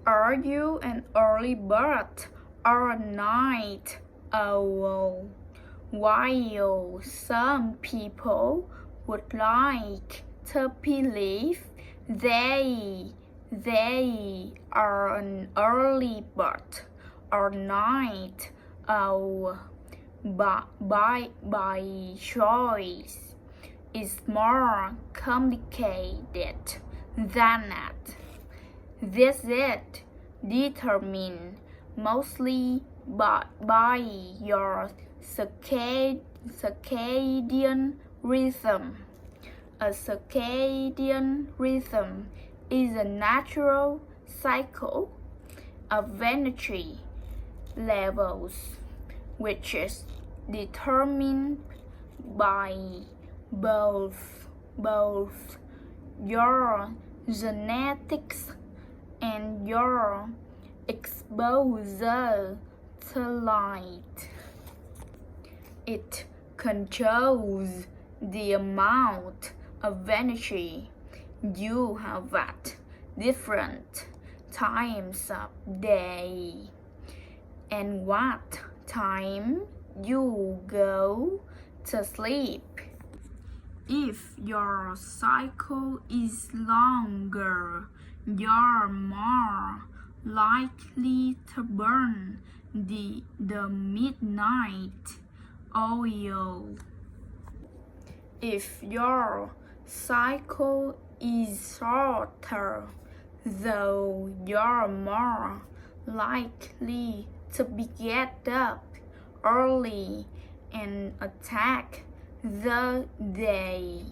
Are you an early bird or a night owl? While some people would like to believe they are an early bird or night owl by choice is more complicated than that. This is determined mostly by your circadian rhythm. A circadian rhythm is a natural cycle of energy levels which is determined by both your genetics and your exposure to light. It controls the amount of energy you have at different times of day and what time you go to sleep. If your cycle is longer, you're more likely to burn the midnight oil. If your cycle is shorter, though you're more likely to get up early and attack the day.